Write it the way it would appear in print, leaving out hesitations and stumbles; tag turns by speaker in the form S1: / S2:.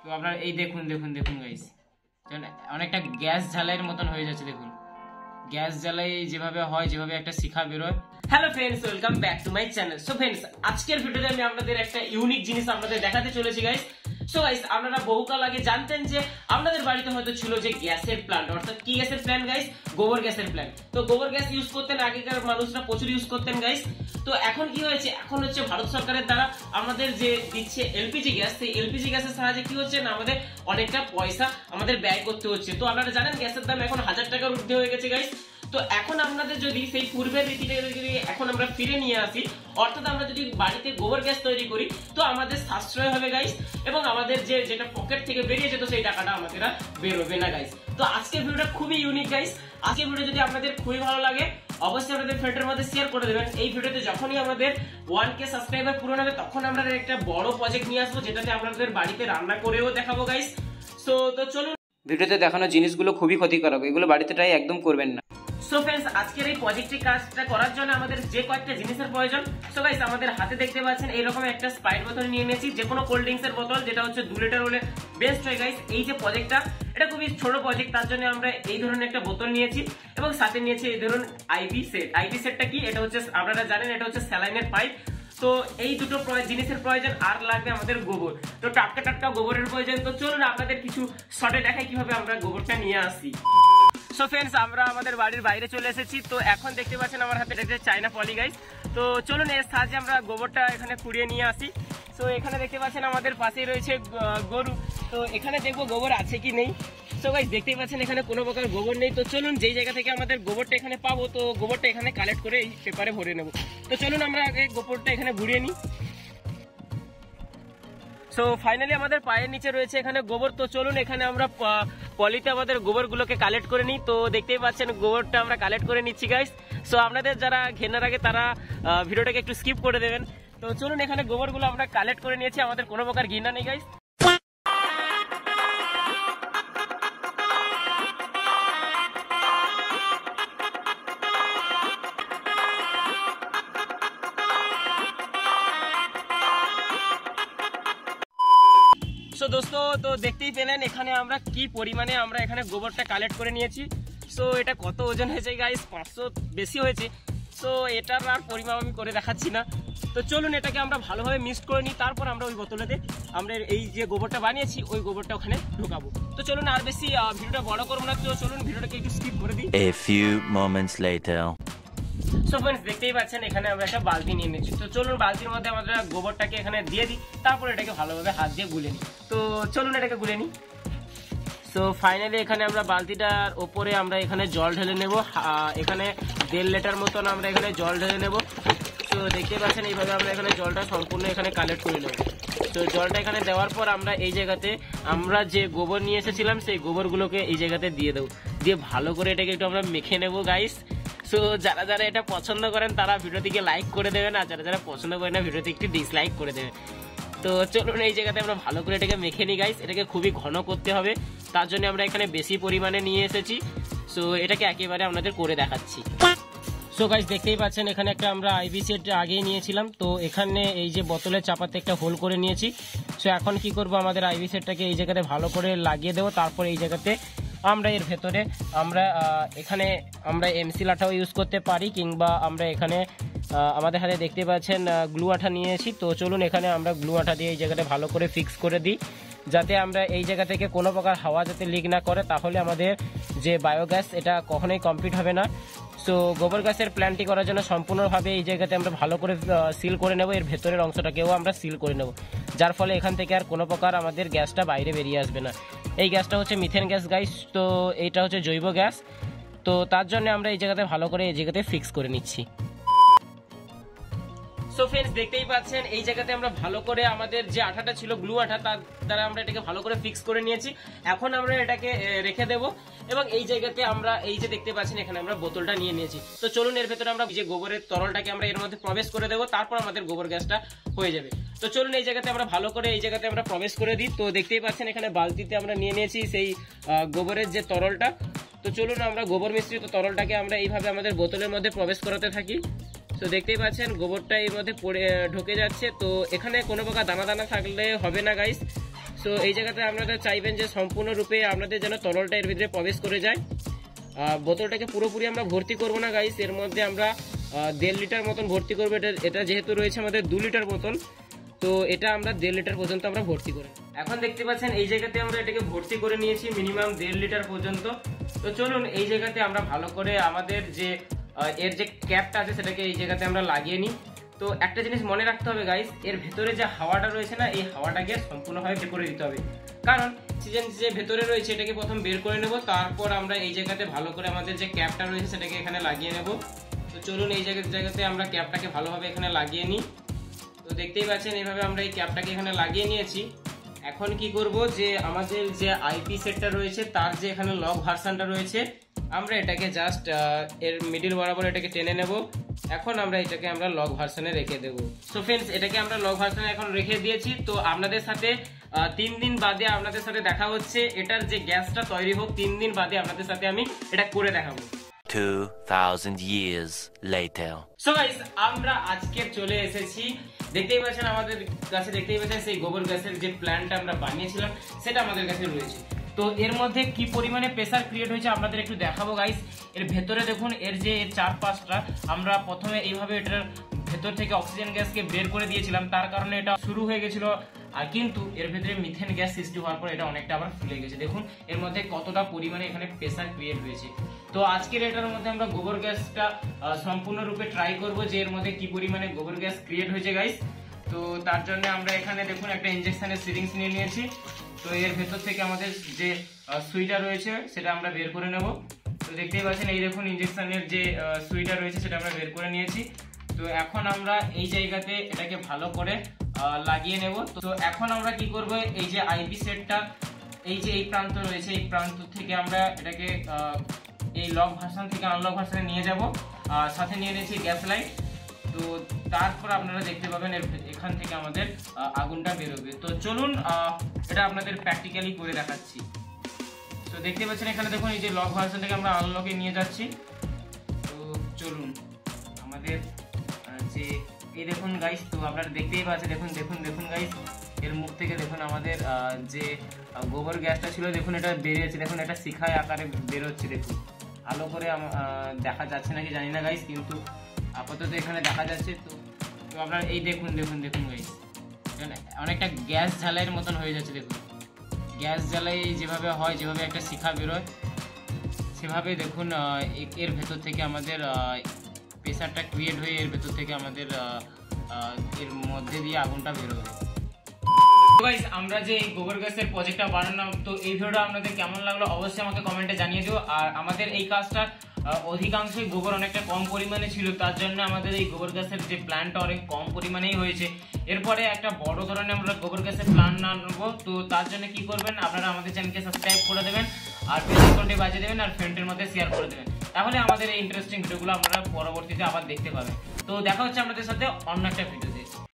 S1: তো আপনারা এই দেখুন দেখুন দেখুন গাইস, অনেকটা গ্যাস ঝালাইয়ের মতন হয়ে যাচ্ছে। দেখুন গ্যাস জ্বালাই যেভাবে হয়, যেভাবে একটা শিখা বেরোয়। Hello friends, welcome back to my channel. So friends, আজকের ভিডিওতে আমি আপনাদের একটা ইউনিক জিনিস আপনাদের দেখাতে চলেছি গাইস। সো গাইস, আপনারা বহুকাল আগে জানতেন যে আপনাদের বাড়িতে হয়তো ছিল যে গ্যাসের প্ল্যান্ট, অর্থাৎ কি গ্যাসের প্ল্যান্ট গাইস? গোবর গ্যাসের প্ল্যান্ট। তো গোবর গ্যাস ইউজ করতেন আগেকার মানুষরা, প্রচুর ইউজ করতেন গাইস। তো এখন কি হয়েছে, এখন হচ্ছে ভারত সরকারের দ্বারা আমাদের যে দিচ্ছে এলপিজি গ্যাস, সেই এলপিজি গ্যাসের সাহায্যে কি হচ্ছে না, আমাদের অনেকটা পয়সা আমাদের ব্যয় করতে হচ্ছে। তো আপনারা জানেন গ্যাসের দাম এখন 1000 টাকার ঊর্ধ্বে হয়ে গেছে গাইস। তো এখন আপনাদের যদি সেই পূর্বের রীতিটাকে যদি এখন আমরা ফিরে নিয়ে আসি, অর্থাৎ আমরা যদি বাড়িতে গোবর গ্যাস তৈরি করি, তো আমাদের সাশ্রয় হবে গাইস, এবং আমাদের যেটা পকেট থেকে বেরিয়ে যেত সেই টাকাটা আমাদের বেরোবে না গাইস। তো আজকের ভিডিওটা খুবই ইউনিক গাইস। আজকের ভিডিও যদি আপনাদের খুবই ভালো লাগে, অবশ্যই আপনাদের ফ্রেন্ডের মধ্যে শেয়ার করে দেবেন। এই ভিডিওতে যখনই আমাদের 1K সাবস্ক্রাইবার পূরণ হবে, তখন আমরা একটা বড় প্রজেক্ট নিয়ে আসবো, যেটাতে আপনাদের বাড়িতে রান্না করেও দেখাবো গাইস। তো চলুন, ভিডিওতে দেখানো জিনিসগুলো খুবই ক্ষতিকারক, এগুলো বাড়িতে ট্রাই একদম করবেন না। সো ফ্রেন্ডস, আজকের এই প্রজেক্টের কাজটা করার জন্য আমাদের যে কয়েকটা জিনিসের প্রয়োজন। সো গাইস, আমাদের হাতে দেখতে পাচ্ছেন এইরকম একটা স্প্রাইট বোতল নিয়ে নিয়েছি, যে কোনো কোল্ড ড্রিঙ্কস এর বোতল, যেটা হচ্ছে 2 লিটার হলে বেস্ট হয় গাইস। এই যে প্রজেক্টটা, এটা খুবই ছোট প্রজেক্ট, তার জন্য আমরা এই ধরনের একটা বোতল নিয়েছি, এবং সাথে নিয়েছি এই ধরুন আইভি সেট। আইভি সেটটা কি? এটা হচ্ছে, আপনারা জানেন, এটা হচ্ছে স্যালাইনের পাইপ। তো এই দুটো জিনিসের প্রয়োজন, আর লাগবে আমাদের গোবর। তো টাটকা টাটকা গোবরের প্রয়োজন। তো চলুন আপনাদের কিছু শর্টে দেখাই কিভাবে আমরা গোবরটা নিয়ে আসি। সো ফ্রেন্ডস, আমরা আমাদের বাড়ির বাইরে চলে এসেছি। তো এখন দেখতে পাচ্ছেন আমার হাতে একটা চায়না পলি গাইস। তো চলুন এর সাহায্যে আমরা গোবরটা এখানে কুড়িয়ে নিয়ে আসি। তো এখানে দেখতে পাচ্ছেন আমাদের পাশেই রয়েছে গরু। তো এখানে দেখবো গোবর আছে কি নেই। সো গাইস, দেখতেই পাচ্ছেন এখানে কোনো প্রকার গোবর নেই। তো চলুন যেই জায়গা থেকে আমাদের গোবরটা এখানে পাবো, তো গোবরটা এখানে কালেক্ট করে এই পেপারে ভরে নেব। তো চলুন আমরা আগে গোবরটা এখানে ভরিয়ে নিই। সো ফাইনালি আমাদের পায়ের নিচে রয়েছে এখানে গোবর। তো চলুন এখানে আমরা পলিতে আমাদের গোবরগুলোকে কালেক্ট করে নিই। তো দেখতেই পাচ্ছেন গোবরটা আমরা কালেক্ট করে নিচ্ছি গাইস। সো আপনাদের যারা ঘেনার আগে, তারা ভিডিওটাকে একটু স্কিপ করে দেবেন। তো চলুন, এখানে গোবরগুলো আমরা কালেক্ট করে নিয়েছি, আমাদের কোনো প্রকার ঘৃণা নেই গাইস। সো দোস্ত, তো দেখতেই পেলেন এখানে আমরা কি পরিমাণে আমরা এখানে গোবরটা কালেক্ট করে নিয়েছি। সো এটা কত ওজন হয়েছে গাইস? 500 বেশি হয়েছে। সো এটার আর পরিমাপ আমি করে দেখাচ্ছি না। তো চলুন এটাকে আমরা ভালোভাবে মিক্স করে নিই, তারপর আমরা ওই বোতলেতে আমরা এই যে গোবরটা বানিয়েছি ওই গোবরটা ওখানে ঢোকাবো। তো চলুন আর বেশি ভিডিওটা বড় করবো না, তো চলুন ভিডিওটাকে একটু স্কিপ করে দিই।
S2: A few moments later.
S1: So friends, দেখতেই পাচ্ছেন এখানে আমরা একটা বালতি নিয়ে নিচ্ছি। তো চলুন বালতির মধ্যে আমরা গোবরটাকে এখানে দিয়ে দিই, তারপর এটাকে ভালোভাবে হাত দিয়ে গুলে নিই। তো চলুন এটাকে গুলে নিই। সো ফাইনালি এখানে আমরা বালতিটার ওপরে আমরা এখানে জল ঢেলে নেব। এখানে 1.5 লিটার মতন আমরা এখানে জল ঢেলে নেব। তো দেখতে পাচ্ছেন এইভাবে আমরা এখানে জলটা সম্পূর্ণ এখানে কালেক্ট করে নেব। তো জলটা এখানে দেওয়ার পর আমরা এই জায়গাতে আমরা যে গোবর নিয়ে এসেছিলাম সেই গোবরগুলোকে এই জায়গাতে দিয়ে দেবো, দিয়ে ভালো করে এটাকে একটু আমরা মেখে নেব গাইস। সো যারা যারা এটা পছন্দ করেন তারা ভিডিওটিকে লাইক করে দেবেন, আর যারা যারা পছন্দ করেন না ভিডিওতে একটু ডিসলাইক করে দেবেন। তো চলুন এই জায়গাতে আমরা ভালো করে এটাকে মেখে নিই গাইস। এটাকে খুবই ঘন করতে হবে, তার জন্য আমরা এখানে বেশি পরিমাণে নিয়ে এসেছি। সো এটাকে একেবারে আপনাদের করে দেখাচ্ছি। সো গাইস, দেখতেই পাচ্ছেন এখানে একটা আমরা আইভি সেট আগেই নিয়েছিলাম। তো এখানে এই যে বোতলের চাপাতে একটা হোল করে নিয়েছি। সো এখন কি করব, আমাদের আইভি সেটটাকে এই জায়গাতে ভালো করে লাগিয়ে দেবো। তারপর এই জায়গাতে আমরা এর ভেতরে আমরা এখানে আমরা এমসি লাঠাও ইউজ করতে পারি, কিংবা আমরা এখানে আমাদের হাতে দেখতে পাচ্ছেন গ্লু আঠা নিয়েছি। তো চলুন এখানে আমরা গ্লু আঠা দিয়ে এই জায়গাটা ভালো করে ফিক্স করে দিই, যাতে আমরা এই জায়গা থেকে কোনো প্রকার হাওয়া যাতে লিক না করে, তাহলে আমাদের যে বায়োগ্যাস এটা কখনোই কমপ্লিট হবে না। সো গোবর গ্যাসের প্ল্যানটি করার জন্য সম্পূর্ণভাবে এই জায়গাতে আমরা ভালো করে সিল করে নেব, এর ভেতরের অংশটাকেও আমরা সিল করে নেব, যার ফলে এখান থেকে আর কোনো প্রকার আমাদের গ্যাসটা বাইরে বেরিয়ে আসবে না। এই গ্যাসটা হচ্ছে মিথেন গ্যাস গাইস। তো এইটা হচ্ছে জৈব গ্যাস। তো তার জন্য আমরা এই জায়গাতে ভালো করে এই জায়গাতে ফিক্স করে নিচ্ছি। সো ফ্রেন্ডস, দেখতেই পাচ্ছেন এই জায়গাতে আমরা ভালো করে আমাদের যে আঠাটা ছিল গ্লু আঠা, তার দ্বারা আমরা এটাকে ভালো করে ফিক্স করে নিয়েছি। এখন আমরা এটাকে রেখে দেব, এবং এই জায়গাতে আমরা এই যে দেখতে পাচ্ছেন এখানে আমরা বোতলটা নিয়ে নিয়েছি। তো চলুন এর ভেতরে আমরা যে গোবরের তরলটাকে আমরা এর মধ্যে প্রবেশ করে দেবো, তারপর আমাদের গোবর গ্যাসটা হয়ে যাবে। তো চলুন এই জায়গাতে আমরা ভালো করে এই জায়গাতে আমরা প্রবেশ করে দিই। তো দেখতেই পাচ্ছেন এখানে বালতিতে আমরা নিয়ে নিয়েছি সেই গোবরের যে তরলটা। তো চলুন আমরা গোবর মিশ্রিত তরলটাকে আমরা এইভাবে আমাদের বোতলের মধ্যে প্রবেশ করাতে থাকি। তো দেখতেই পাচ্ছেন গোবরটা এর মধ্যে পড়ে ঢুকে যাচ্ছে। তো এখানে কোনো প্রকার দানা দানা থাকলে হবে না গাইস। সো এই জায়গাতে আপনারা চাইবেন যে সম্পূর্ণরূপে আপনাদের যেন তরলটা এর ভিতরে প্রবেশ করে যায়। বোতলটাকে পুরোপুরি আমরা ভর্তি করব না গাইস, এর মধ্যে আমরা 1.5 লিটার মতন ভর্তি করবো। এটা যেহেতু রয়েছে আমাদের 2 লিটার বোতল, তো এটা আমরা 1.5 লিটার পর্যন্ত আমরা ভর্তি করে এখন দেখতে পাচ্ছেন এই জায়গাতে আমরা এটাকে ভর্তি করে নিয়েছি মিনিমাম 1.5 লিটার পর্যন্ত। তো চলুন এই জায়গাতে আমরা ভালো করে আমাদের যে এর যে ক্যাপটা আছে সেটাকে এই জায়গাতে আমরা লাগিয়ে নিই। তো একটা জিনিস মনে রাখতে হবে গাইস, এর ভেতরে যে হাওয়াটা রয়েছে না, এই হাওয়াটাকে সম্পূর্ণভাবে বের করে দিতে হবে, কারণ অক্সিজেন যে ভেতরে রয়েছে এটাকে প্রথম বের করে নেব, তারপর আমরা এই জায়গাতে ভালো করে আমাদের যে ক্যাপটা রয়েছে সেটাকে এখানে লাগিয়ে নেব। তো চলুন এই জায়গাতে আমরা ক্যাপটাকে ভালোভাবে এখানে লাগিয়ে নিই। তো দেখতেই পাচ্ছেন এইভাবে আমরা এই ক্যাপটাকে এখানে লাগিয়ে নিয়েছি। এখন কি করব যে আমাদের যে আইপি সেটটা রয়েছে তার যে এখানে লক ভার্সনটা রয়েছে, আমরা এটাকে জাস্ট এর মিডল বরাবর এটাকে টেনে নেব। এখন আমরা এটাকে আমরা লক ভার্সনে রেখে দেব। সো ফ্রেন্ডস, এটাকে আমরা লক ভার্সনে এখন রেখে দিয়েছি। তো আপনাদের সাথে 3 দিন বাদে আপনাদের সাথে দেখা হচ্ছে। এটার যে গ্যাসটা তৈরি হোক 3 দিন বাদে আপনাদের সাথে আমি এটা করে দেখাবো।
S2: 2000 years later.
S1: সো গাইস, আমরা আজকে চলে এসেছি, দেখতেই পাচ্ছেন আমাদের কাছে, দেখতেই পাচ্ছেন সেই গোবর গ্যাসের যে প্ল্যানটা আমরা বানিয়েছিলাম সেটা আমাদের কাছে রয়েছে। তো এর মধ্যে কি পরিমাণে প্রেসার ক্রিয়েট হয়েছে আপনাদের একটু দেখাবো গাইস। এর ভেতরে দেখুন, এর যে চারপাশটা আমরা প্রথমে এইভাবে এটার ভেতর থেকে অক্সিজেন গ্যাসকে বের করে দিয়েছিলাম, তার কারণে এটা শুরু হয়ে গেছিল, আর কিন্তু এর ভেতরে মিথেন গ্যাস সৃষ্টি হওয়ার পর এটা অনেকটা আবার ফুলে গেছে। দেখুন এর মধ্যে কতটা পরিমাণে এখানে প্রেসার ক্রিয়েট হয়েছে। তো আজকের এটার মধ্যে আমরা গোবর গ্যাসটা সম্পূর্ণরূপে ট্রাই করব যে এর মধ্যে কি পরিমাণে গোবর গ্যাস ক্রিয়েট হয়েছে গাইস। তো তার জন্য আমরা এখানে দেখুন একটা ইনজেকশনের সিরিঞ্জ নিয়ে নিয়েছি। তো এর ভেতর থেকে আমাদের যে সুইটা রয়েছে সেটা আমরা বের করে নেব। তো দেখতেই পাচ্ছেন এই দেখুন ইনজেকশনের যে সুইটা রয়েছে সেটা আমরা বের করে নিয়েছি। তো এখন আমরা এই জায়গাতে এটাকে ভালো করে লাগিয়ে নেব। তো এখন আমরা কি করব, এই যে আইপি সেটটা এই যে এই প্রান্ত রয়েছে, এই প্রান্ত থেকে আমরা এটাকে এই লক ভার্সন থেকে আনলক ভার্সনে নিয়ে যাব। সাথে নিয়ে নিয়েছি গ্যাস লাইট। তো তারপর আপনারা দেখতে পাবেন এখান থেকে আমাদের আগুনটা বেরোবে। তো চলুন এটা আপনাদের প্র্যাকটিক্যালি করে দেখাচ্ছি। তো দেখতে পাচ্ছেন এখানে দেখুন এই যে লক ভার্সন থেকে আমরা আনলকে নিয়ে যাচ্ছি। তো চলুন আমাদের যে এই দেখুন গাইস, তো আপনারা দেখতেই পাচ্ছেন, দেখুন দেখুন দেখুন গাইস, এর মুখ থেকে দেখুন আমাদের যে গোবর গ্যাসটা ছিল দেখুন এটা বেরিয়েছে, দেখুন এটা শিখায় আকারে বেরোচ্ছে। দেখুন আলো করে দেখা যাচ্ছে নাকি জানি না গাইস, কিন্তু আপাতত এখানে দেখা যাচ্ছে। তো আপনারা এই দেখুন দেখুন দেখুন গাইস, অনেকটা গ্যাস ঝালাইয়ের মতন হয়ে যাচ্ছে। দেখুন গ্যাস জ্বালাই যেভাবে হয়, যেভাবে একটা শিখা বেরোয়, সেভাবে দেখুন এর ভেতর থেকে আমাদের প্রেসারটা ক্রিয়েট হয়ে এর ভেতর থেকে আমাদের এর মধ্যে দিয়ে আগুনটা বেরোবে। গাইস, আমরা যে এই গোবর গ্যাসের প্রজেক্টটা বানালাম, তো এই ভিডিওটা আপনাদের কেমন লাগলো অবশ্যই আমাকে কমেন্টে জানিয়ে দিও। আর আমাদের এই কাজটা অধিকাংশই গোবর অনেকটা কম পরিমাণে ছিল, তার জন্য আমাদের এই গোবর গ্যাসের যে প্ল্যানটা অনেক কম পরিমাণেই হয়েছে। এরপরে একটা বড় ধরনের আমরা গোবর গ্যাসের প্ল্যান আনবো। তো তার জন্য কি করবেন, আপনারা আমাদের চ্যানেলকে সাবস্ক্রাইব করে দেবেন, আর বেল আইকনটি বাজিয়ে দেবেন, আর ফ্রেন্ডের মধ্যে শেয়ার করে দেবেন। তাহলে আমাদের এই ইন্টারেস্টিং ভিডিওগুলো আপনারা পরবর্তীতে আবার দেখতে পাবেন। তো দেখা হচ্ছে আপনাদের সাথে অন্য একটা ভিডিওতে।